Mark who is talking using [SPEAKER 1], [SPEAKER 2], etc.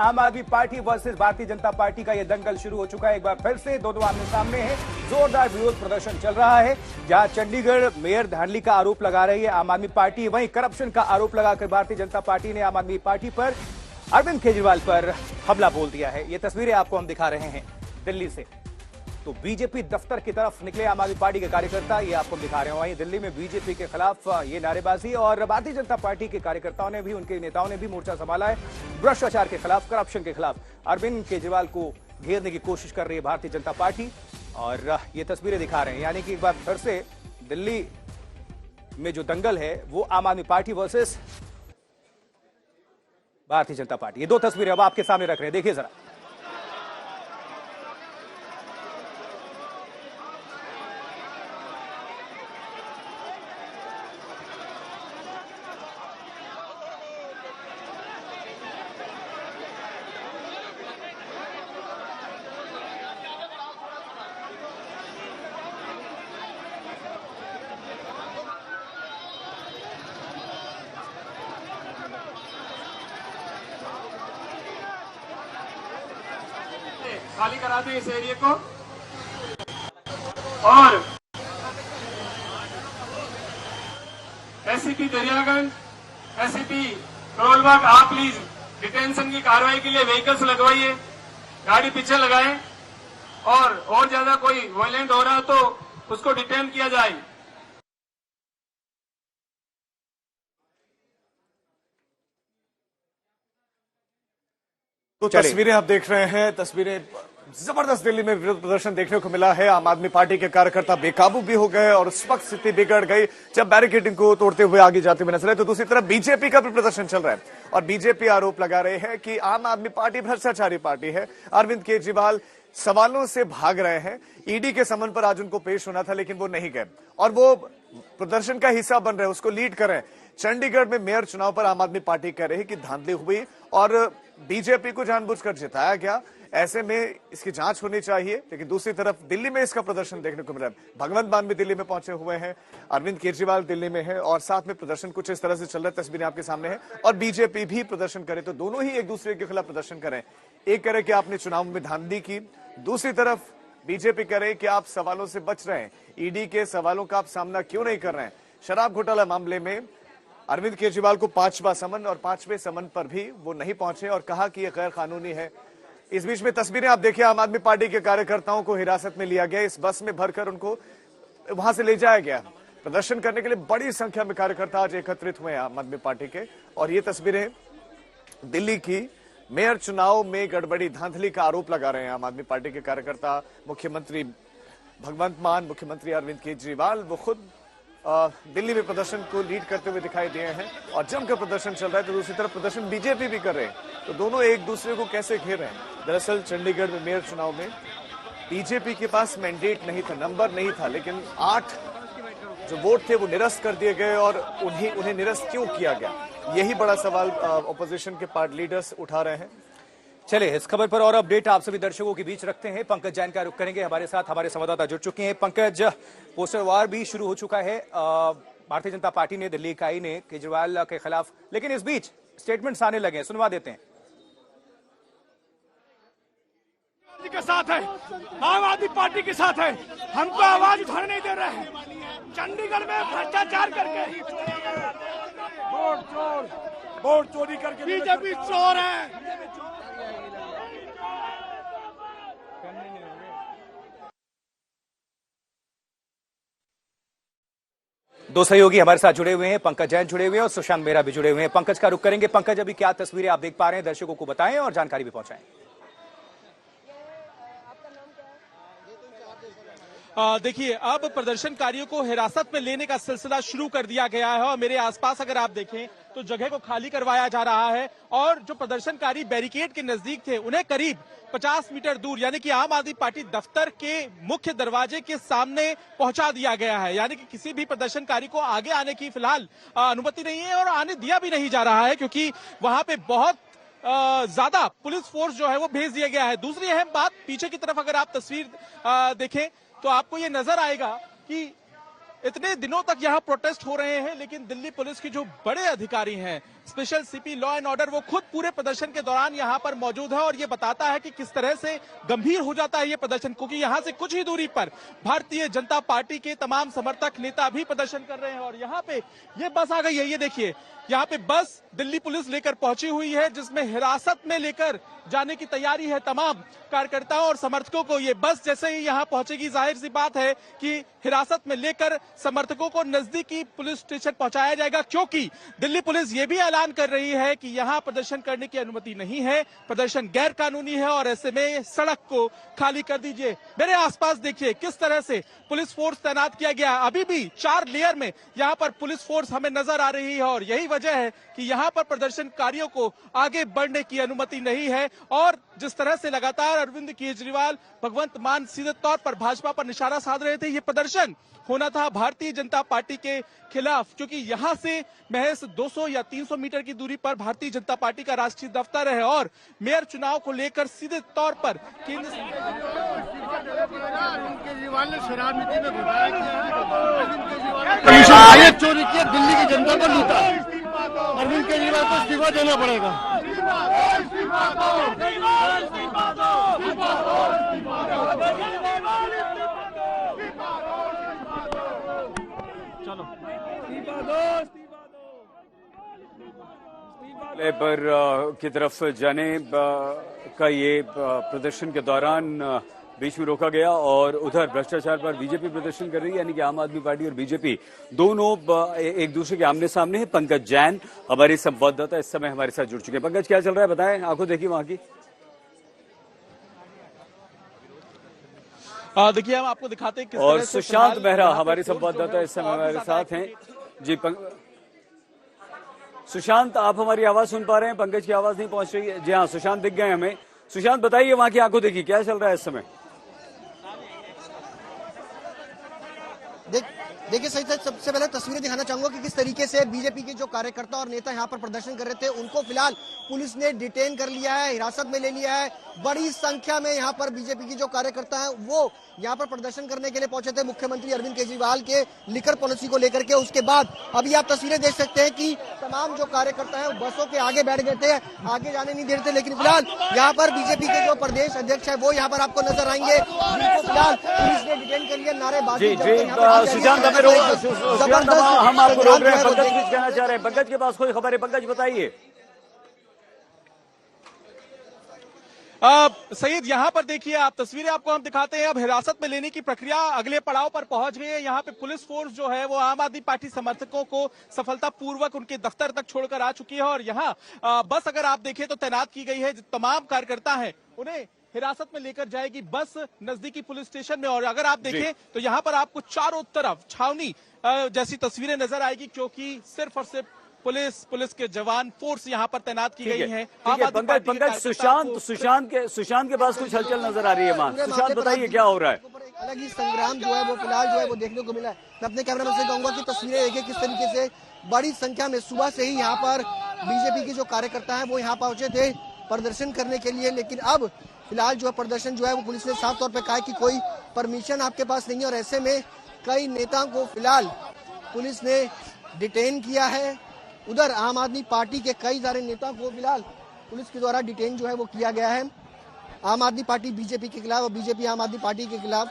[SPEAKER 1] आम आदमी party versus Bharatiya Janata party का यह दंगल शुरू हो चुका है। एक बार फिर से दोनों आमने सामने हैं। जोरदार विरोध प्रदर्शन चल रहा है। जहां चंडीगढ़ मेयर धांधली का आरोप लगा रही है आम आदमी पार्टी, वहीं करप्शन का आरोप लगाकर भारतीय जनता पार्टी ने आम आदमी पार्टी पर, अरविंद केजरीवाल पर हमला बोल दिया है। ये तस्वीरें आपको हम दिखा रहे हैं दिल्ली से। तो बीजेपी दफ्तर की तरफ निकले आम आदमी पार्टी के कार्यकर्ता, ये आपको दिखा रहे हैं। वहीं दिल्ली में बीजेपी के खिलाफ ये नारेबाजी, और भारतीय जनता पार्टी के कार्यकर्ताओं ने भी, उनके नेताओं ने भी मोर्चा संभाला है भ्रष्टाचार के खिलाफ, करप्शन के खिलाफ। अरविंद केजरीवाल को घेरने की कोशिश कर रही है भारतीय जनता पार्टी, और ये तस्वीरें दिखा रहे हैं। यानी कि एक बार फिर से दिल्ली में जो दंगल है वो आम आदमी party versus Bharatiya Janata party. ये दो तस्वीरें अब आपके सामने रख रहे हैं, देखिए जरा।
[SPEAKER 2] खाली करा दें इस एरिया को। और एससीपी दरियागंज, एससीपी करोलबाग, आप प्लीज डिटेंशन की कार्रवाई के लिए व्हीकल्स लगवाइए, गाड़ी पीछे लगाएं, और ज्यादा कोई वायलेंट हो रहा तो उसको डिटेन किया जाए।
[SPEAKER 3] तो तस्वीरें आप देख रहे हैं, तस्वीरें जबरदस्त दिल्ली में विरोध प्रदर्शन देखने को मिला है। आम आदमी पार्टी के कार्यकर्ता बेकाबू भी हो गए और उस वक्त स्थिति बिगड़ गई जब बैरिकेडिंग को तोड़ते हुए आगे जाते हुए नजर आए। तो दूसरी तरफ बीजेपी का भी प्रदर्शन चल रहा है और बीजेपी आरोप लगा रहे हैं कि आम आदमी पार्टी भ्रष्टाचारी पार्टी है। अरविंद केजरीवाल सवालों से भाग रहे हैं। ईडी के समन पर आज उनको पेश होना था लेकिन वो नहीं गए और वो प्रदर्शन का हिस्सा बन रहे हैं, उसको लीड कर रहे हैं। चंडीगढ़ में मेयर चुनाव पर आम आदमी पार्टी कह रही है कि धांधली हुई और बीजेपी को जानबूझकर जिताया गया, ऐसे में इसकी जांच होनी चाहिए। लेकिन दूसरी तरफ दिल्ली में इसका प्रदर्शन देखने को मिला है। भगवंत मान भी दिल्ली में पहुंचे हुए हैं, अरविंद केजरीवाल दिल्ली में है और साथ में प्रदर्शन कुछ इस तरह से चल रहा है। तस्वीरें आपके सामने है और बीजेपी भी प्रदर्शन करे तो दोनों ही एक दूसरे के खिलाफ प्रदर्शन करें। एक कह रहे कि आपने चुनाव में धांधली की, दूसरी तरफ बीजेपी कह रही कि आप सवालों से बच रहे हैं, ईडी के सवालों का आप सामना क्यों नहीं कर रहे हैं। शराब घोटाला मामले में अरविंद केजरीवाल को 5वां समन और 5वें समन पर भी वो नहीं पहुंचे और कहा कि यह गैर कानूनी है। इस बीच में तस्वीरें आप देखिए, आम आदमी पार्टी के कार्यकर्ताओं को हिरासत में लिया गया, इस बस में भरकर उनको वहां से ले जाया गया। प्रदर्शन करने के लिए बड़ी संख्या में कार्यकर्ता आज एकत्रित हुए आम आदमी पार्टी के। और ये तस्वीरें दिल्ली की मेयर चुनाव में गड़बड़ी धांधली का आरोप लगा रहे हैं आम आदमी पार्टी के कार्यकर्ता। मुख्यमंत्री भगवंत मान, मुख्यमंत्री अरविंद केजरीवाल वो खुद दिल्ली में प्रदर्शन को लीड करते हुए दिखाई दिए हैं और जमकर प्रदर्शन चल रहा है। तो दूसरी तरफ प्रदर्शन बीजेपी भी कर रहे हैं, तो दोनों एक दूसरे को कैसे घेर रहे हैं। दरअसल चंडीगढ़ में मेयर चुनाव में बीजेपी के पास मैंडेट नहीं था, नंबर नहीं था, लेकिन 8 जो वोट थे वो निरस्त कर दिए गए और उन्हें निरस्त क्यों किया गया, यही बड़ा सवाल ऑपोजिशन के पार्टी लीडर्स उठा रहे हैं।
[SPEAKER 1] चलिए इस खबर पर और अपडेट आप सभी दर्शकों के बीच रखते हैं। पंकज जैन का रुख करेंगे, हमारे साथ हमारे संवाददाता जुड़ चुके हैं। पंकज, पोस्टर वार भी शुरू हो चुका है भारतीय जनता पार्टी ने, दिल्ली इकाई ने केजरीवाल के खिलाफ, लेकिन इस बीच स्टेटमेंट्स आने लगे हैं, सुनवा देते हैं।
[SPEAKER 4] के साथ है, आम आदमी पार्टी के साथ है, हमको आवाज उठाने नहीं दे रहे हैं। चंडीगढ़ में भ्रष्टाचार करके, वोट चोरी करके बीजेपी चोर है।
[SPEAKER 1] दो सहयोगी हमारे साथ जुड़े हुए हैं, पंकज जैन जुड़े हुए हैं और सुशांत मेहरा भी जुड़े हुए हैं। पंकज का रुख करेंगे। पंकज, अभी क्या तस्वीरें आप देख पा रहे हैं, दर्शकों को बताएं और जानकारी भी पहुंचाएं।
[SPEAKER 5] देखिए, अब प्रदर्शनकारियों को हिरासत में लेने का सिलसिला शुरू कर दिया गया है और मेरे आसपास अगर आप देखें तो जगह को खाली करवाया जा रहा है और जो प्रदर्शनकारी बैरिकेड के नजदीक थे उन्हें करीब 50 मीटर दूर यानी कि आम आदमी पार्टी दफ्तर के मुख्य दरवाजे के सामने पहुंचा दिया गया है। यानी कि किसी भी प्रदर्शनकारी को आगे आने की फिलहाल अनुमति नहीं है और आने दिया भी नहीं जा रहा है, क्योंकि वहां पे बहुत ज्यादा पुलिस फोर्स जो है वो भेज दिया गया है। दूसरी अहम बात, पीछे की तरफ अगर आप तस्वीर देखें तो आपको ये नजर आएगा कि इतने दिनों तक यहाँ प्रोटेस्ट हो रहे हैं, लेकिन दिल्ली पुलिस के जो बड़े अधिकारी हैं special CP law and order वो खुद पूरे प्रदर्शन के दौरान यहाँ पर मौजूद है और ये बताता है कि किस तरह से गंभीर हो जाता है ये प्रदर्शन, क्योंकि यहाँ से कुछ ही दूरी पर भारतीय जनता पार्टी के तमाम समर्थक नेता भी प्रदर्शन कर रहे हैं। और यहाँ पे ये बस आ गई है, ये देखिए यहाँ पे बस दिल्ली पुलिस लेकर पहुंची हुई है, जिसमें हिरासत में लेकर जाने की तैयारी है तमाम कार्यकर्ताओं और समर्थकों को। ये बस जैसे ही यहाँ पहुंचेगी, जाहिर सी बात है कि हिरासत में लेकर समर्थकों को नजदीकी पुलिस स्टेशन पहुंचाया जाएगा, क्योंकि दिल्ली पुलिस ये भी ऐलान कर रही है कि यहाँ प्रदर्शन करने की अनुमति नहीं है, प्रदर्शन गैर कानूनी है और ऐसे में सड़क को खाली कर दीजिए। मेरे आसपास देखिए किस तरह से पुलिस फोर्स तैनात किया गया, अभी भी 4 लेयर में यहाँ पर पुलिस फोर्स हमें नजर आ रही है और यही वजह है कि यहाँ पर प्रदर्शनकारियों को आगे बढ़ने की अनुमति नहीं है। और जिस तरह से लगातार अरविंद केजरीवाल, भगवंत मान सीधे तौर पर भाजपा पर निशाना साध रहे थे, ये प्रदर्शन होना था भारतीय जनता पार्टी के खिलाफ, क्योंकि यहाँ से महज 200 या 300 मीटर की दूरी पर भारतीय जनता पार्टी का राष्ट्रीय दफ्तर है और मेयर चुनाव को लेकर सीधे तौर पर केंद्र
[SPEAKER 6] केजरीवाल ने शराब नीति में घोटाला किया है, चोरी किया, दिल्ली की जनता को लूटा। अरविंद केजरीवाल को इस्तीफा देना पड़ेगा।
[SPEAKER 7] पर की तरफ जाने का ये प्रदर्शन के दौरान बीच में रोका गया और उधर भ्रष्टाचार पर बीजेपी प्रदर्शन कर रही है, यानी कि आम आदमी पार्टी और बीजेपी दोनों एक दूसरे के आमने सामने हैं। पंकज जैन हमारे संवाददाता इस समय हमारे साथ जुड़ चुके हैं। पंकज, क्या चल रहा है बताएं, आंखों देखिए वहां की।
[SPEAKER 5] देखिए हम आपको दिखाते हैं किस
[SPEAKER 7] और
[SPEAKER 5] तरह से
[SPEAKER 7] सुशांत
[SPEAKER 5] फिलहाल
[SPEAKER 7] मेहरा
[SPEAKER 5] यहाँ पे
[SPEAKER 7] हमारे
[SPEAKER 5] फोर्स
[SPEAKER 7] संवाददाता
[SPEAKER 5] जो है
[SPEAKER 7] इस समय
[SPEAKER 5] और भी
[SPEAKER 7] हमारे
[SPEAKER 5] ज्यादा
[SPEAKER 7] साथ हैं। जी सुशांत, आप हमारी आवाज सुन पा रहे हैं? पंकज की आवाज नहीं पहुंच रही है। जी हाँ, सुशांत दिख गए हमें। सुशांत बताइए वहां की आंखों देखिए क्या चल रहा है इस समय।
[SPEAKER 8] देखिए सही से सबसे पहले तस्वीरें दिखाना चाहूंगा कि किस तरीके से बीजेपी के जो कार्यकर्ता और नेता यहाँ पर प्रदर्शन कर रहे थे, उनको फिलहाल पुलिस ने डिटेन कर लिया है, हिरासत में ले लिया है। बड़ी संख्या में यहाँ पर बीजेपी की जो कार्यकर्ता हैं वो यहाँ पर प्रदर्शन करने के लिए पहुंचे थे मुख्यमंत्री अरविंद केजरीवाल के लिकर पॉलिसी को लेकर के। उसके बाद अभी आप तस्वीरें देख सकते हैं कि तमाम जो कार्यकर्ता हैं बसों के आगे बैठ गए थे, आगे जाने नहीं दे रहे थे। लेकिन फिलहाल यहाँ पर बीजेपी के जो प्रदेश अध्यक्ष है वो यहाँ पर आपको नजर आएंगे, जिनको फिलहाल पुलिस ने डिटेन कर लिया। नारेबाजी
[SPEAKER 7] हम आपको रोक रहे हैं। पंकज कुछ कहना चाह रहे हैं? पंकज के पास कोई खबर है? पंकज बताइए।
[SPEAKER 5] सईद, यहाँ पर देखिए आप तस्वीरें आपको हम दिखाते हैं। अब हिरासत में लेने की प्रक्रिया अगले पड़ाव पर पहुंच गई है। यहाँ पे पुलिस फोर्स जो है वो आम आदमी पार्टी समर्थकों को सफलतापूर्वक उनके दफ्तर तक छोड़कर आ चुकी है और यहाँ बस अगर आप देखें तो तैनात की गई है। तमाम कार्यकर्ता हैं उन्हें हिरासत में लेकर जाएगी बस नजदीकी पुलिस स्टेशन में। और अगर आप देखें तो यहाँ पर आपको चारों तरफ छावनी जैसी तस्वीरें नजर आएगी, क्योंकि सिर्फ और सिर्फ पुलिस के जवान फोर्स यहाँ पर तैनात की गई है।
[SPEAKER 7] पंकज, सुशांत के पास कुछ हलचल नजर आ रही है। मान सुशांत बताइए क्या हो रहा है?
[SPEAKER 8] अलग ही संग्राम जो है वो फिलहाल जो है वो देखने को मिला है। मैं अपने कैमरामैन से कहूंगा कि तस्वीरें देखिए किस तरीके से बड़ी संख्या में सुबह से ही यहाँ पर बीजेपी के जो कार्यकर्ता है वो यहाँ पहुंचे थे प्रदर्शन करने के लिए। लेकिन अब फिलहाल जो है प्रदर्शन जो है वो पुलिस ने साफ तौर पर कहा कि कोई परमिशन आपके पास नहीं है और ऐसे में कई नेताओं को फिलहाल पुलिस ने डिटेन किया है। उधर आम आदमी पार्टी के कई सारे नेताओं को फिलहाल पुलिस के द्वारा डिटेन जो है वो किया गया है। आम आदमी पार्टी बीजेपी के खिलाफ और बीजेपी आम आदमी पार्टी के खिलाफ